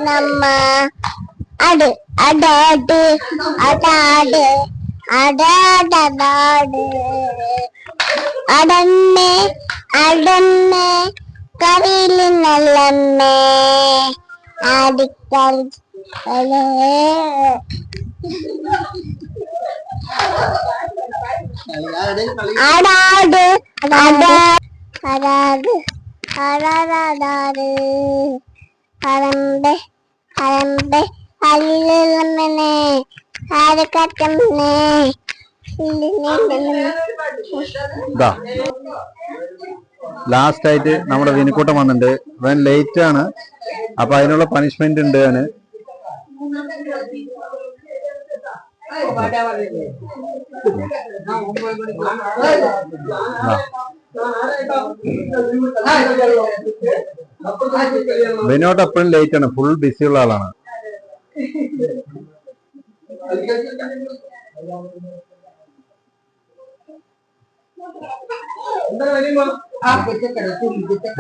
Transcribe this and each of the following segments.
நம்ம அடு அடாடு அடாடு அடாடாடு அடன்னே அடன்னே கரியில் நல்லண்ணே அடிக்கல் அடாடு அடாடு அடாடாடு அடம்பே அடம்பே അല്ലമ്മനെ ആരക്കട്ടമ്മനെ ലാസ്റ്റ് ആയിട്ട് നമ്മുടെ വിനുക്കൂട്ടം വന്നിട്ടുണ്ട്. അവൻ ലേറ്റ് ആണ്, അപ്പൊ അതിനുള്ള പണിഷ്മെന്റ് ഉണ്ട്. അവന് വിനോട്ട് എപ്പോഴും ലേറ്റ് ആണ്, ഫുൾ ബിസി ഉള്ള ആളാണ്.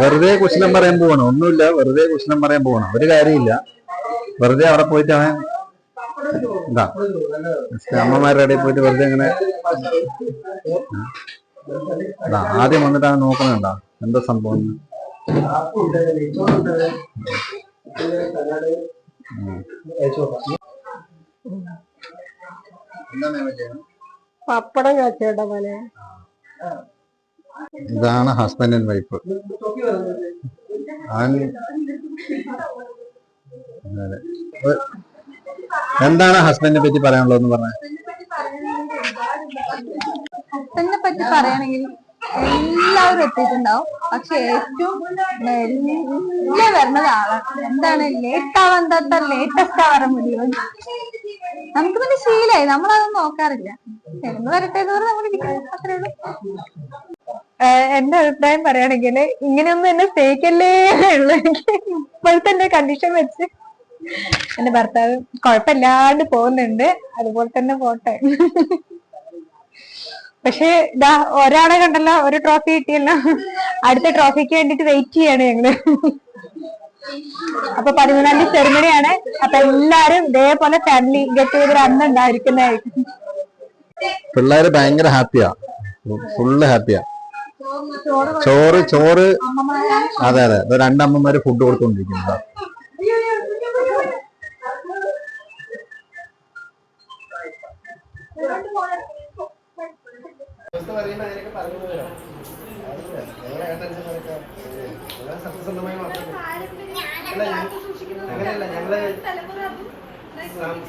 വെറുതെ കുശലം പറയാൻ പോവാണ്, ഒന്നുമില്ല, വെറുതെ കുശലം പറയാൻ പോവാണ്, ഒരു കാര്യമില്ല. വെറുതെ അവിടെ പോയിട്ട് അവൻ എന്താ അമ്മമാരുടെ ഇടയിൽ പോയിട്ട് വെറുതെ അങ്ങനെ ആദ്യം വന്നിട്ട് അവൻ നോക്കണുണ്ടാ എന്താ സംഭവം. പപ്പടം കാച്ചേട്ടാ മോനെ. ഇതാണ് ഹസ്ബൻഡ് ആൻഡ് വൈഫ്. എന്താണ് ഹസ്ബൻഡിനെ പറ്റി പറയാനുള്ളതെന്ന് പറഞ്ഞ? ഹസ്ബൻഡിനെ പറ്റി പറയുകയാണെങ്കിൽ എല്ലാവരും എത്തിയിട്ടുണ്ടാവും, പക്ഷെ ഏറ്റവും വലിയ വരുന്നത് ആളാണ്. എന്താണ് ലേറ്റ് ആവാൻ ലേറ്റസ്റ്റ് ആവാൻ മുടിയും നമുക്ക് പിന്നെ ശീലമായി, നമ്മളതൊന്നും നോക്കാറില്ല. എന്ന് വരട്ടെ എന്ന് പറഞ്ഞാൽ നമ്മൾ അത്രേ ഉള്ളൂ. എന്റെ അഭിപ്രായം പറയുകയാണെങ്കിൽ ഇങ്ങനെയൊന്നും എന്നെ സ്നേഹിക്കല്ലേ ഉള്ളു. എനിക്ക് ഇപ്പോഴത്തെ എന്റെ കണ്ടീഷൻ വെച്ച് എന്റെ ഭർത്താവ് കുഴപ്പമില്ലാണ്ട് പോകുന്നുണ്ട്, അതുപോലെ തന്നെ പോട്ടെ. പക്ഷെ ഇതാ ഒരാളെ കണ്ടല്ലോ, ഒരു ട്രോഫി കിട്ടിയല്ലോ, അടുത്ത ട്രോഫിക്ക് വേണ്ടിട്ട് വെയിറ്റ് ചെയ്യാണ് ഞങ്ങള്. അപ്പൊ 13-ാം തീയതി സെറിമണിയാണ്. അപ്പൊ എല്ലാരും ഇതേപോലെ ഫാമിലി ഗെറ്റ് ടുഗദർ അന്ന് ഉണ്ടായിരിക്കുന്നതായിരിക്കും. പിള്ളേര് ഭയങ്കര ഹാപ്പിയാ, ഫുള്ള് ഹാപ്പിയാ. ചോറ് അതെ അതെ, രണ്ടമ്മമാര് ഫുഡ് കൊടുത്തോണ്ടിരിക്കുന്നത്.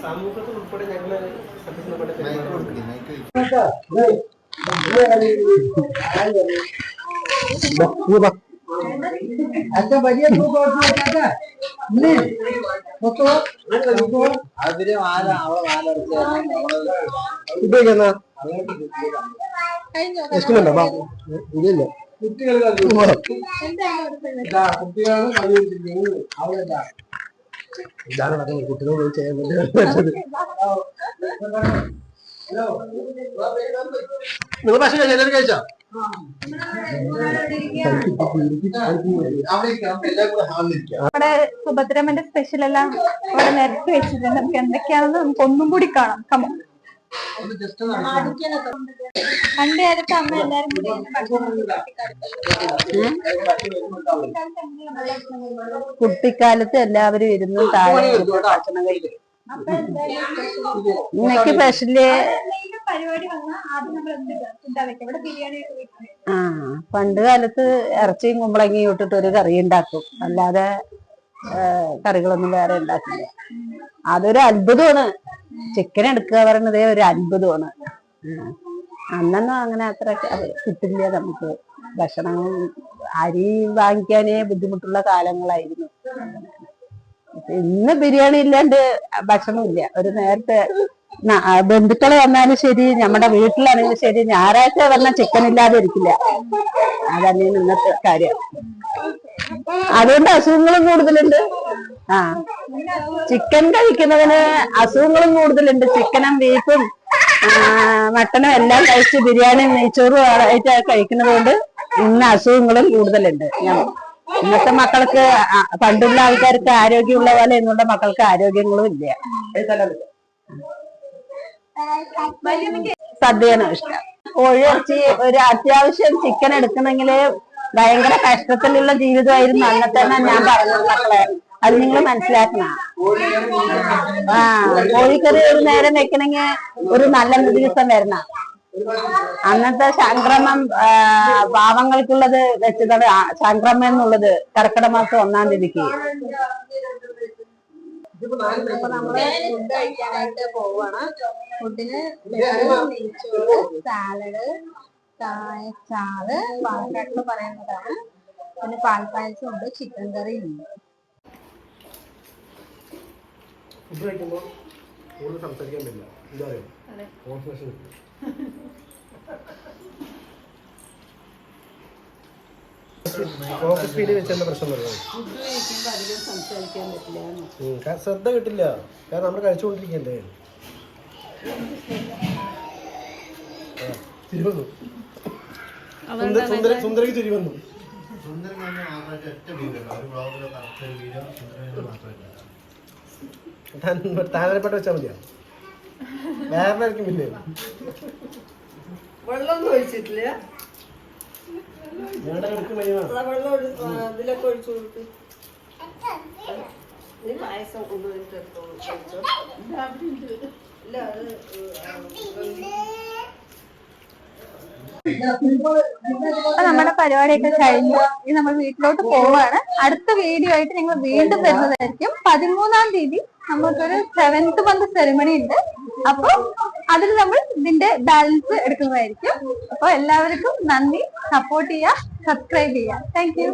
സമൂഹത്തിൽ ഉൾപ്പെടെ ഞങ്ങള് ഇതാണ് കുട്ടികളോട് ചെയ്യാൻ പറ്റുന്നത്. നിങ്ങൾ പക്ഷേ എല്ലാവരും കഴിച്ചോ? നമ്മുടെ സുഭദ്രമ്മന്റെ സ്പെഷ്യൽ എല്ലാം ഇവിടെ നിരത്തി വെച്ചിട്ടുണ്ട്. നമുക്ക് എന്തൊക്കെയാണെന്ന് നമുക്ക് ഒന്നും കൂടി കാണാം. പണ്ട് കാലത്ത് അമ്മ എല്ലാരും കൂടി കുട്ടിക്കാലത്ത് എല്ലാവരും ഇരുന്ന് താഴെ ഭക്ഷണം കഴിക്കും. ഇന്നൊക്കെ സ്പെഷ്യല് പണ്ട് കാലത്ത് ഇറച്ചിയും കുമ്പളങ്ങിയും ഇട്ടിട്ട് ഒരു കറി ഉണ്ടാക്കും, അല്ലാതെ കറികളൊന്നും വേറെ ഉണ്ടാക്കില്ല. അതൊരു അത്ഭുതമാണ്. ചിക്കൻ എടുക്കുക പറയണതേ ഒരു അത്ഭുതമാണ്. അന്നൊന്നും അങ്ങനെ അത്ര കിട്ടില്ല നമുക്ക്. ഭക്ഷണം അരി വാങ്ങിക്കാനേ ബുദ്ധിമുട്ടുള്ള കാലങ്ങളായിരുന്നു. ഇന്ന് ബിരിയാണി ഇല്ലാണ്ട് ഭക്ഷണമില്ല. ഒരു നേരത്തെ ബന്ധുക്കള് വന്നാലും ശരി, നമ്മുടെ വീട്ടിലാണെങ്കിലും ശരി, ഞായറാഴ്ച പറഞ്ഞാൽ ചിക്കൻ ഇല്ലാതെ ഇരിക്കില്ല. അതന്നെ ഇന്നത്തെ കാര്യം. അതുകൊണ്ട് അസുഖങ്ങളും കൂടുതലുണ്ട്. ചിക്കൻ കഴിക്കുന്നതിന് അസുഖങ്ങളും കൂടുതലുണ്ട്. ചിക്കനും ബീഫും മട്ടനും എല്ലാം കഴിച്ച് ബിരിയാണി നെയ്ച്ചോറും ആയിട്ട് കഴിക്കുന്നത് കൊണ്ട് ഇന്ന് അസുഖങ്ങളും കൂടുതലുണ്ട്. ഇന്നത്തെ മക്കൾക്ക് പണ്ടുള്ള ആൾക്കാർക്ക് ആരോഗ്യമുള്ള പോലെ എന്നുള്ള മക്കൾക്ക് ആരോഗ്യങ്ങളും ഇല്ല. സദ്യയാണ് ഇഷ്ടം. കോഴിയിറച്ചി ഒരു അത്യാവശ്യം ചിക്കൻ എടുക്കണമെങ്കിൽ ഭയങ്കര കഷ്ടത്തിലുള്ള ജീവിതമായിരുന്നു അന്നത്തെ ഞാൻ പറഞ്ഞത് മക്കളെ. അത് നിങ്ങൾ മനസ്സിലാക്കണം. കോഴിക്കറി ഒരു നേരം വെക്കണമെങ്കിൽ ഒരു നല്ല ദിവസം വരണം. അന്നത്തെ സംക്രമം പാവങ്ങൾക്കുള്ളത് വെച്ചതാണ് സംക്രമം എന്നുള്ളത് കർക്കിടക മാസം 1-ാം തീയതിക്ക്. അപ്പൊ നമ്മള് ഫുഡ് കഴിക്കാനായിട്ട് പോവാണ്. ഫുഡിന് നെയ്ച്ചോറ്, സാലഡ്, ചാറ്, പാലക്കാട്ടില് പറയുന്നതാണ്. പിന്നെ പാൽപ്പായസം ഉണ്ട്, ചിക്കൻ കറി ഉണ്ട്. ഫുഡ് കഴിക്കുമ്പോൾ കൂടുതൽ സംസാരിക്കാൻ പറ്റില്ല. എന്താ അറിയോ? കോൺസെൻട്രേഷൻ കിട്ടും. ഫോക്കസ് സ്പീഡ് വെച്ചെന്താ പ്രശ്നം പറയുന്നത്? ശ്രദ്ധ കിട്ടില്ല. കാരണം നമ്മൾ കഴിച്ചുകൊണ്ടിരിക്കണ്ടേ. ചിരി വന്നു. സുന്ദരക്ക് ചിരി വന്നു. താനപ്പെട്ട വെച്ചാൽ മതിയാ. വേറെ ആയിരിക്കും. പിന്നെ വെള്ളമൊന്നും ഒഴിച്ചിട്ടില്ല. ഇതിലൊക്കെ ഒഴിച്ചു കൊടുത്ത് പായസം അപ്പൊ നമ്മുടെ പരിപാടിയൊക്കെ കഴിഞ്ഞു. ഇനി നമ്മൾ വീട്ടിലോട്ട് പോവാണ്. അടുത്ത വീഡിയോ ആയിട്ട് ഞങ്ങൾ വീണ്ടും വരുന്നതായിരിക്കും. 13-ാം തീയതി നമുക്കൊരു 7th month സെറിമണി ഉണ്ട്. അപ്പൊ അതിൽ നമ്മൾ ഇതിന്റെ ബാലൻസ് എടുക്കുന്നതായിരിക്കും. അപ്പൊ എല്ലാവർക്കും നന്ദി. സപ്പോർട്ട് ചെയ്യുക, സബ്സ്ക്രൈബ് ചെയ്യുക. Thank you.